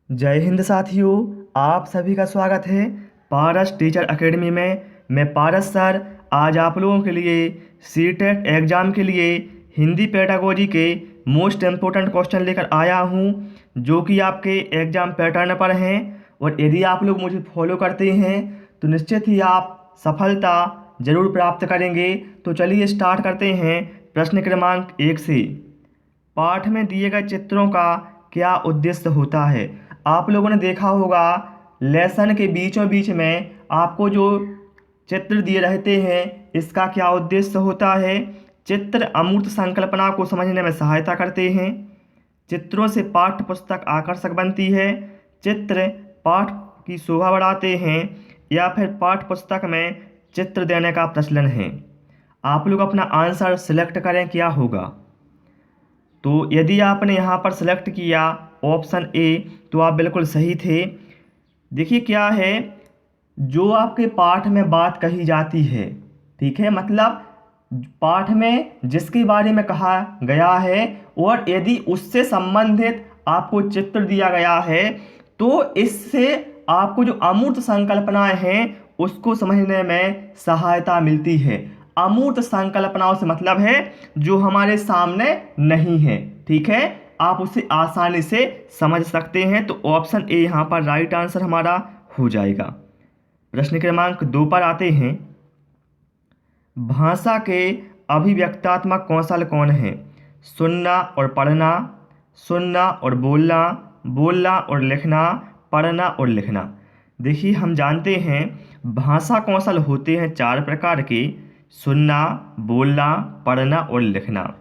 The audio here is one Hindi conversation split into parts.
जय हिंद साथियों। आप सभी का स्वागत है पारस टीचर एकेडमी में। मैं पारस सर आज आप लोगों के लिए सीटेट एग्ज़ाम के लिए हिंदी पेडागोजी के मोस्ट इम्पोर्टेंट क्वेश्चन लेकर आया हूं, जो कि आपके एग्ज़ाम पैटर्न पर हैं। और यदि आप लोग मुझे फॉलो करते हैं तो निश्चित ही आप सफलता ज़रूर प्राप्त करेंगे। तो चलिए स्टार्ट करते हैं प्रश्न क्रमांक 1 से। पाठ में दिए गए चित्रों का क्या उद्देश्य होता है। आप लोगों ने देखा होगा लेसन के बीचों बीच में आपको जो चित्र दिए रहते हैं, इसका क्या उद्देश्य होता है। चित्र अमूर्त संकल्पना को समझने में सहायता करते हैं। चित्रों से पाठ्य पुस्तक आकर्षक बनती है। चित्र पाठ की शोभा बढ़ाते हैं, या फिर पाठ्य पुस्तक में चित्र देने का प्रचलन है। आप लोग अपना आंसर सिलेक्ट करें, क्या होगा। तो यदि आपने यहाँ पर सेलेक्ट किया ऑप्शन ए, तो आप बिल्कुल सही थे। देखिए क्या है, जो आपके पाठ में बात कही जाती है, ठीक है, मतलब पाठ में जिसके बारे में कहा गया है, और यदि उससे संबंधित आपको चित्र दिया गया है, तो इससे आपको जो अमूर्त संकल्पनाएं हैं उसको समझने में सहायता मिलती है। अमूर्त संकल्पनाओं से मतलब है जो हमारे सामने नहीं है, ठीक है, आप उसे आसानी से समझ सकते हैं। तो ऑप्शन ए यहाँ पर राइट आंसर हमारा हो जाएगा। प्रश्न क्रमांक 2 पर आते हैं। भाषा के अभिव्यक्तात्मक कौशल कौन है। सुनना और पढ़ना, सुनना और बोलना, बोलना और लिखना, पढ़ना और लिखना। देखिए हम जानते हैं भाषा कौशल होते हैं 4 प्रकार के: सुनना, बोलना, पढ़ना और लिखना।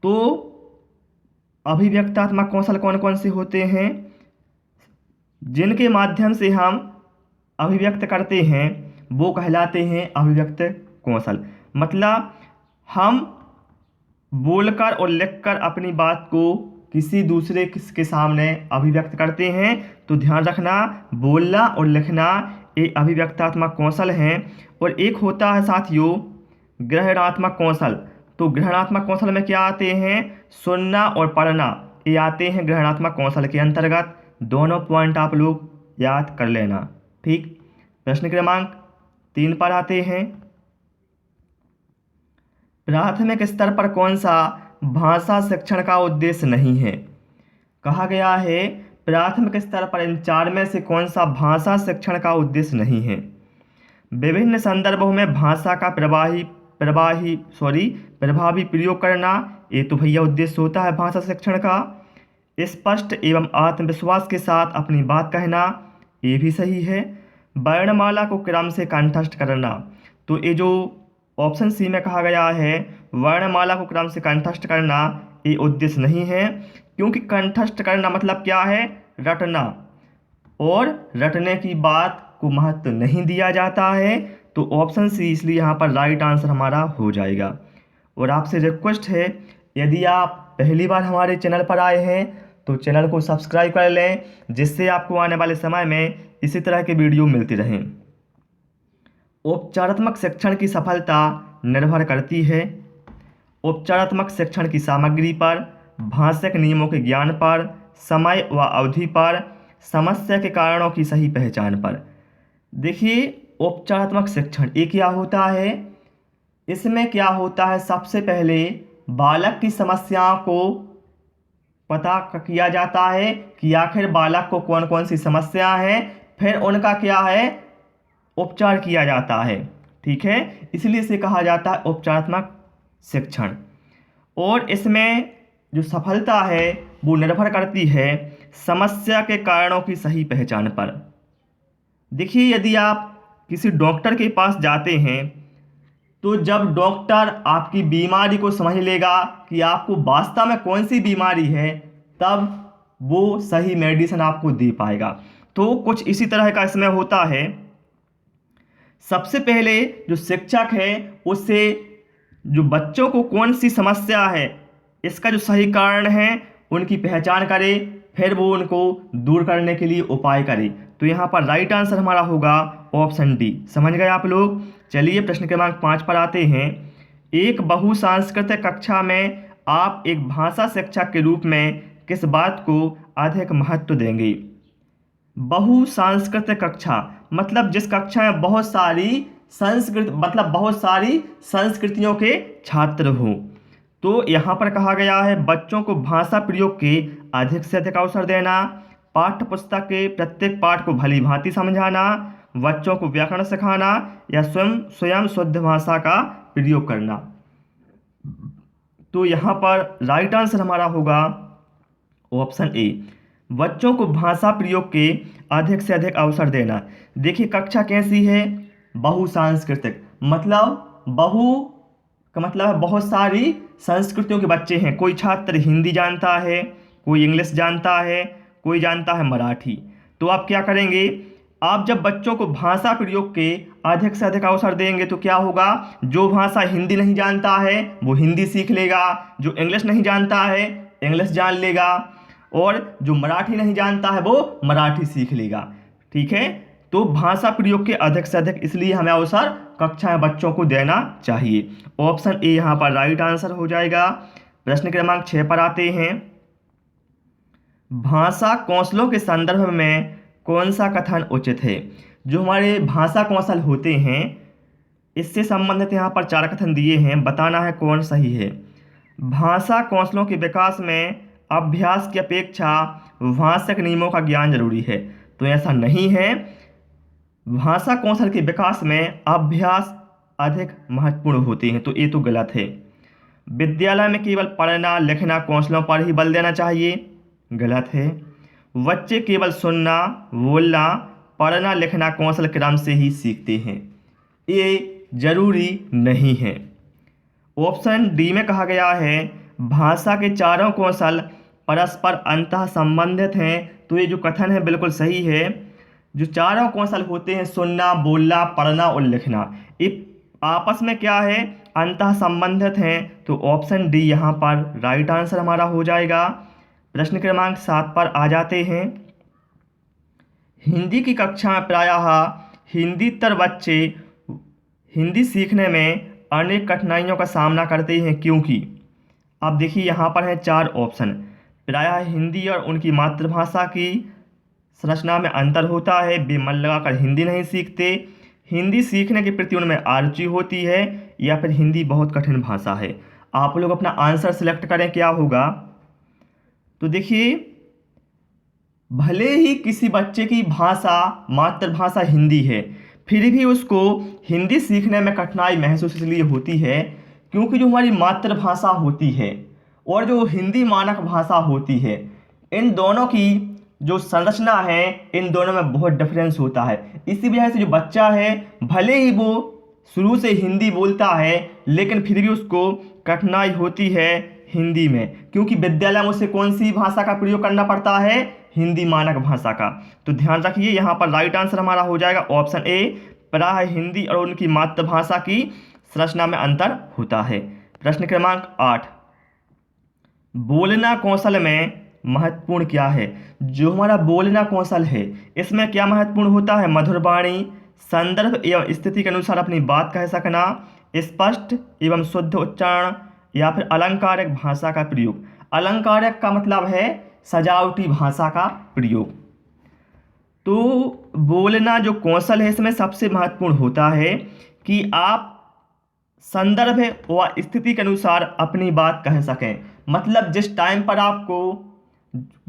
तो अभिव्यक्तात्मक कौशल कौन कौन से होते हैं, जिनके माध्यम से हम अभिव्यक्त करते हैं, वो कहलाते हैं अभिव्यक्त कौशल। मतलब हम बोलकर और लिखकर अपनी बात को किसी दूसरे के सामने अभिव्यक्त करते हैं। तो ध्यान रखना, बोलना और लिखना ये अभिव्यक्तात्मक कौशल हैं। और एक होता है साथियों ग्रहणात्मक कौशल। तो ग्रहणात्मक कौशल में क्या आते हैं, सुनना और पढ़ना, ये आते हैं ग्रहणात्मक कौशल के अंतर्गत। दोनों पॉइंट आप लोग याद कर लेना, ठीक। प्रश्न क्रमांक 3 पर आते हैं। प्राथमिक स्तर पर कौन सा भाषा शिक्षण का उद्देश्य नहीं है। कहा गया है प्राथमिक स्तर पर इन 4 में से कौन सा भाषा शिक्षण का उद्देश्य नहीं है। विभिन्न संदर्भों में भाषा का प्रभावी प्रयोग करना, ये तो भैया उद्देश्य होता है भाषा शिक्षण का। स्पष्ट एवं आत्मविश्वास के साथ अपनी बात कहना, ये भी सही है। वर्णमाला को क्रम से कंठस्थ करना, तो ये जो ऑप्शन सी में कहा गया है वर्णमाला को क्रम से कंठस्थ करना, ये उद्देश्य नहीं है। क्योंकि कंठस्थ करना मतलब क्या है, रटना, और रटने की बात को महत्व नहीं दिया जाता है। तो ऑप्शन सी इसलिए यहाँ पर राइट आंसर हमारा हो जाएगा। और आपसे रिक्वेस्ट है, यदि आप पहली बार हमारे चैनल पर आए हैं तो चैनल को सब्सक्राइब कर लें, जिससे आपको आने वाले समय में इसी तरह के वीडियो मिलते रहें। औपचारात्मक शिक्षण की सफलता निर्भर करती है औपचारात्मक शिक्षण की सामग्री पर, भाषिक नियमों के ज्ञान पर, समय व अवधि पर, समस्या के कारणों की सही पहचान पर। देखिए औपचारात्मक शिक्षण ये क्या होता है, इसमें क्या होता है, सबसे पहले बालक की समस्याओं को पता किया जाता है कि आखिर बालक को कौन कौन सी समस्या है, फिर उनका क्या है उपचार किया जाता है, ठीक है। इसलिए इसे कहा जाता है उपचारात्मक शिक्षण। और इसमें जो सफलता है वो निर्भर करती है समस्या के कारणों की सही पहचान पर। देखिए यदि आप किसी डॉक्टर के पास जाते हैं, तो जब डॉक्टर आपकी बीमारी को समझ लेगा कि आपको वास्तव में कौन सी बीमारी है, तब वो सही मेडिसिन आपको दे पाएगा। तो कुछ इसी तरह का इसमें होता है। सबसे पहले जो शिक्षक है उससे जो बच्चों को कौन सी समस्या है, इसका जो सही कारण है उनकी पहचान करे, फिर वो उनको दूर करने के लिए उपाय करे। तो यहाँ पर राइट आंसर हमारा होगा ऑप्शन डी। समझ गए आप लोग। चलिए प्रश्न क्रमांक 5 पर आते हैं। एक बहुसांस्कृतिक कक्षा में आप एक भाषा शिक्षक के रूप में किस बात को अधिक महत्व देंगे। बहुसांस्कृतिक कक्षा मतलब जिस कक्षा में बहुत सारी संस्कृतियों के छात्र हों। तो यहाँ पर कहा गया है बच्चों को भाषा प्रयोग के अधिक से अधिक अवसर देना, पाठ्य पुस्तक के प्रत्येक पाठ को भली भांति समझाना, बच्चों को व्याकरण सिखाना या स्वयं शुद्ध भाषा का प्रयोग करना। तो यहाँ पर राइट आंसर हमारा होगा ऑप्शन ए, बच्चों को भाषा प्रयोग के अधिक से अधिक अवसर देना। देखिए कक्षा कैसी है, बहुसांस्कृतिक मतलब बहु का मतलब है बहुत सारी संस्कृतियों के बच्चे हैं। कोई छात्र हिंदी जानता है, कोई इंग्लिश जानता है, कोई जानता है मराठी। तो आप क्या करेंगे, आप जब बच्चों को भाषा प्रयोग के अधिक से अधिक अवसर देंगे तो क्या होगा, जो भाषा हिंदी नहीं जानता है वो हिंदी सीख लेगा, जो इंग्लिश नहीं जानता है इंग्लिश जान लेगा, और जो मराठी नहीं जानता है वो मराठी सीख लेगा। ठीक है, तो भाषा प्रयोग के अधिक से अधिक इसलिए हमें अवसर कक्षा में बच्चों को देना चाहिए। ऑप्शन ए यहाँ पर राइट आंसर हो जाएगा। प्रश्न क्रमांक 6 पर आते हैं। भाषा कौशलों के संदर्भ में कौन सा कथन उचित है। जो हमारे भाषा कौशल होते हैं इससे संबंधित यहाँ पर 4 कथन दिए हैं, बताना है कौन सही है। भाषा कौशलों के विकास में अभ्यास की अपेक्षा भाषाक नियमों का ज्ञान जरूरी है। तो ऐसा नहीं है, भाषा कौशल के विकास में अभ्यास अधिक महत्वपूर्ण होते हैं। तो ये तो गलत है। विद्यालय में केवल पढ़ना लिखना कौशलों पर ही बल देना चाहिए, गलत है। बच्चे केवल सुनना बोलना पढ़ना लिखना कौशल क्रम से ही सीखते हैं, ये जरूरी नहीं है। ऑप्शन डी में कहा गया है भाषा के चारों कौशल परस्पर अंतः संबंधित हैं। तो ये जो कथन है बिल्कुल सही है। जो चारों कौशल होते हैं सुनना बोलना पढ़ना और लिखना, ये आपस में क्या है, अंतः संबंधित हैं। तो ऑप्शन डी यहाँ पर राइट आंसर हमारा हो जाएगा। प्रश्न क्रमांक 7 पर आ जाते हैं। हिंदी की कक्षा में प्रायः हिंदीतर बच्चे हिंदी सीखने में अनेक कठिनाइयों का सामना करते हैं, क्योंकि अब देखिए यहाँ पर हैं 4 ऑप्शन। प्रायः हिंदी और उनकी मातृभाषा की संरचना में अंतर होता है, वे मन लगाकर हिंदी नहीं सीखते, हिंदी सीखने के प्रति उनमें आरुचि होती है, या फिर हिंदी बहुत कठिन भाषा है। आप लोग अपना आंसर सिलेक्ट करें क्या होगा। तो देखिए भले ही किसी बच्चे की भाषा मातृभाषा हिंदी है, फिर भी उसको हिंदी सीखने में कठिनाई महसूस इसलिए होती है क्योंकि जो हमारी मातृभाषा होती है और जो हिंदी मानक भाषा होती है, इन दोनों की जो संरचना है इन दोनों में बहुत डिफरेंस होता है। इसी वजह से जो बच्चा है भले ही वो शुरू से हिंदी बोलता है लेकिन फिर भी उसको कठिनाई होती है हिंदी में, क्योंकि विद्यालय में उसे कौन सी भाषा का प्रयोग करना पड़ता है, हिंदी मानक भाषा का। तो ध्यान रखिए यहाँ पर राइट आंसर हमारा हो जाएगा ऑप्शन ए, प्रायः हिंदी और उनकी मातृभाषा की संरचना में अंतर होता है। प्रश्न क्रमांक 8, बोलना कौशल में महत्वपूर्ण क्या है। जो हमारा बोलना कौशल है इसमें क्या महत्वपूर्ण होता है, मधुर वाणी, संदर्भ एवं स्थिति के अनुसार अपनी बात कह सकना, स्पष्ट एवं शुद्ध उच्चारण, या फिर अलंकारिक भाषा का प्रयोग। अलंकारिक का मतलब है सजावटी भाषा का प्रयोग। तो बोलना जो कौशल है इसमें सबसे महत्वपूर्ण होता है कि आप संदर्भ व स्थिति के अनुसार अपनी बात कह सकें। मतलब जिस टाइम पर आपको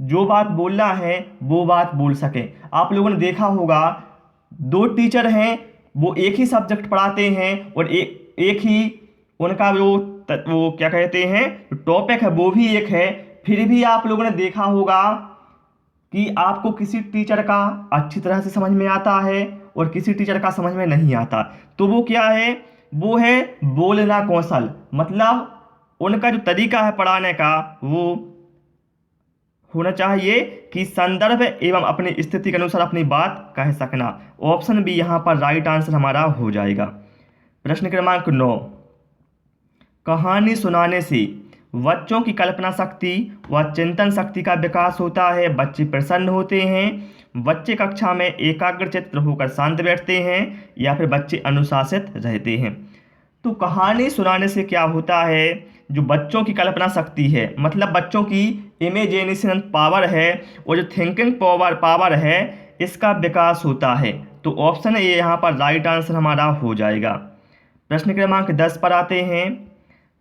जो बात बोलना है वो बात बोल सकें। आप लोगों ने देखा होगा 2 टीचर हैं, वो एक ही सब्जेक्ट पढ़ाते हैं और एक ही उनका वो क्या कहते हैं टॉपिक है वो भी एक है, फिर भी आप लोगों ने देखा होगा कि आपको किसी टीचर का अच्छी तरह से समझ में आता है और किसी टीचर का समझ में नहीं आता। तो वो क्या है, वो है बोलना कौशल। मतलब उनका जो तरीका है पढ़ाने का वो होना चाहिए कि संदर्भ एवं अपनी स्थिति के अनुसार अपनी बात कह सकना। ऑप्शन बी यहाँ पर राइट आंसर हमारा हो जाएगा। प्रश्न क्रमांक 9, कहानी सुनाने से बच्चों की कल्पना शक्ति व चिंतन शक्ति का विकास होता है, बच्चे प्रसन्न होते हैं, बच्चे कक्षा में एकाग्रचित्त होकर शांत बैठते हैं, या फिर बच्चे अनुशासित रहते हैं। तो कहानी सुनाने से क्या होता है, जो बच्चों की कल्पना शक्ति है, मतलब बच्चों की इमेजिनेशन पावर है और जो थिंकिंग पावर है, इसका विकास होता है। तो ऑप्शन ए यहाँ पर राइट आंसर हमारा हो जाएगा। प्रश्न क्रमांक 10 पर आते हैं।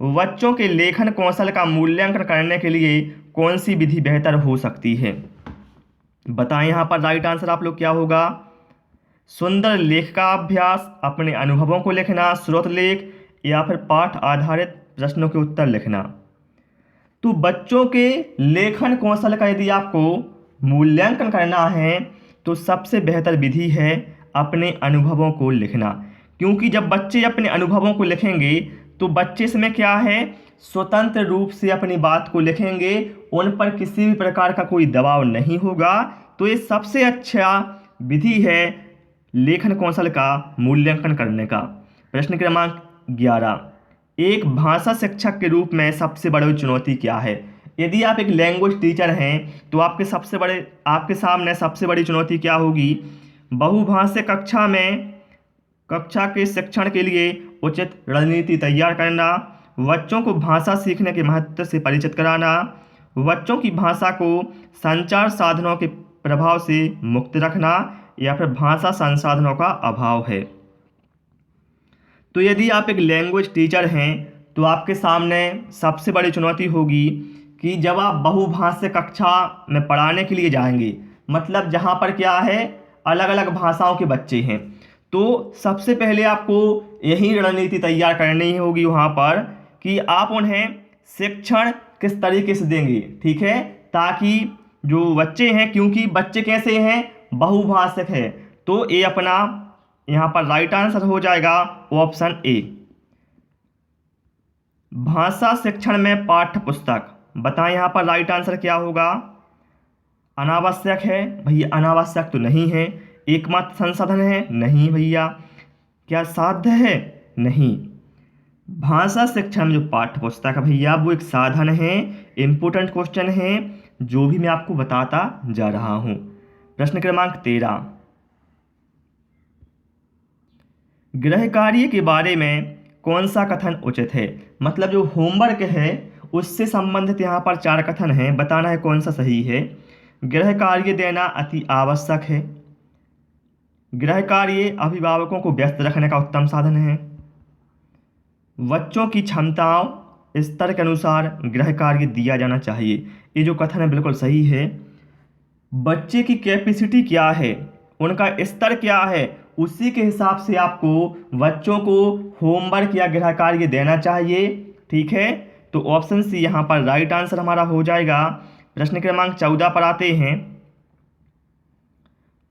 बच्चों के लेखन कौशल का मूल्यांकन करने के लिए कौन सी विधि बेहतर हो सकती है? बताएं यहाँ पर राइट आंसर आप लोग क्या होगा। सुंदर लेख का अभ्यास, अपने अनुभवों को लिखना, स्रोत लेख, या फिर पाठ आधारित प्रश्नों के उत्तर लिखना। तो बच्चों के लेखन कौशल का यदि आपको मूल्यांकन करना है तो सबसे बेहतर विधि है अपने अनुभवों को लिखना, क्योंकि जब बच्चे अपने अनुभवों को लिखेंगे तो बच्चे इसमें क्या है, स्वतंत्र रूप से अपनी बात को लिखेंगे, उन पर किसी भी प्रकार का कोई दबाव नहीं होगा। तो ये सबसे अच्छा विधि है लेखन कौशल का मूल्यांकन करने का। प्रश्न क्रमांक 11, एक भाषा शिक्षक के रूप में सबसे बड़ी चुनौती क्या है? यदि आप एक लैंग्वेज टीचर हैं तो आपके सामने सबसे बड़ी चुनौती क्या होगी? बहुभाषीय कक्षा के शिक्षण के लिए उचित रणनीति तैयार करना, बच्चों को भाषा सीखने के महत्व से परिचित कराना, बच्चों की भाषा को संचार साधनों के प्रभाव से मुक्त रखना, या फिर भाषा संसाधनों का अभाव है। तो यदि आप एक लैंग्वेज टीचर हैं तो आपके सामने सबसे बड़ी चुनौती होगी कि जब आप बहुभाषीय कक्षा में पढ़ाने के लिए जाएंगे, मतलब जहाँ पर क्या है, अलग अलग भाषाओं के बच्चे हैं, तो सबसे पहले आपको यही रणनीति तैयार करनी होगी वहाँ पर कि आप उन्हें शिक्षण किस तरीके से देंगे, ठीक है, ताकि जो बच्चे हैं, क्योंकि बच्चे कैसे हैं, बहुभाषिक है। तो ये अपना यहाँ पर राइट आंसर हो जाएगा ऑप्शन ए। भाषा शिक्षण में पाठ्य पुस्तक, बताएं यहाँ पर राइट आंसर क्या होगा। अनावश्यक है भैया, अनावश्यक तो नहीं है। एकमात्र संसाधन है, नहीं भैया। क्या साध्य है, नहीं। भाषा शिक्षण में जो पाठ्य पुस्तक है भैया वो एक साधन है, इम्पोर्टेंट क्वेश्चन है जो भी मैं आपको बताता जा रहा हूँ। प्रश्न क्रमांक 13, गृह कार्य के बारे में कौन सा कथन उचित है? मतलब जो होमवर्क है उससे संबंधित यहाँ पर 4 कथन हैं, बताना है कौन सा सही है। गृह कार्य देना अति आवश्यक है, गृह कार्य अभिभावकों को व्यस्त रखने का उत्तम साधन है, बच्चों की क्षमताओं स्तर के अनुसार गृह कार्य दिया जाना चाहिए। ये जो कथन है बिल्कुल सही है। बच्चे की कैपेसिटी क्या है, उनका स्तर क्या है, उसी के हिसाब से आपको बच्चों को होमवर्क या गृह कार्य देना चाहिए, ठीक है। तो ऑप्शन सी यहाँ पर राइट आंसर हमारा हो जाएगा। प्रश्न क्रमांक 14 पर आते हैं।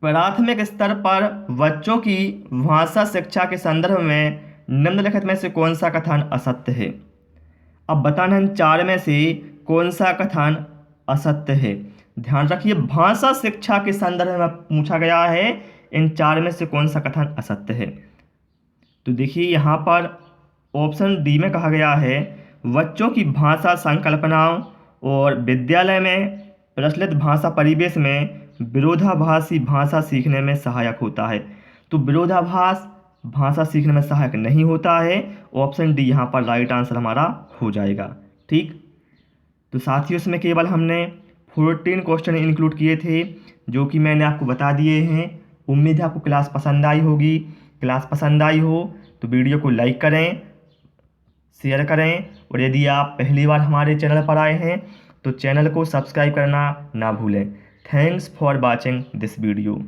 प्राथमिक स्तर पर बच्चों की भाषा शिक्षा के संदर्भ में निम्नलिखित में से कौन सा कथन असत्य है? अब बताना इन 4 में से कौन सा कथन असत्य है। ध्यान रखिए, भाषा शिक्षा के संदर्भ में पूछा गया है, इन 4 में से कौन सा कथन असत्य है। तो देखिए यहाँ पर ऑप्शन डी में कहा गया है, बच्चों की भाषा संकल्पनाओं और विद्यालय में प्रचलित भाषा परिवेश में विरोधाभासी भाषा सीखने में सहायक होता है। तो विरोधाभास भाषा सीखने में सहायक नहीं होता है। ऑप्शन डी यहाँ पर राइट आंसर हमारा हो जाएगा, ठीक। तो साथियों इसमें केवल हमने 14 क्वेश्चन इंक्लूड किए थे जो कि मैंने आपको बता दिए हैं। उम्मीद है आपको क्लास पसंद आई होगी। क्लास पसंद आई हो तो वीडियो को लाइक करें, शेयर करें, और यदि आप पहली बार हमारे चैनल पर आए हैं तो चैनल को सब्सक्राइब करना ना भूलें। Thanks for watching this video.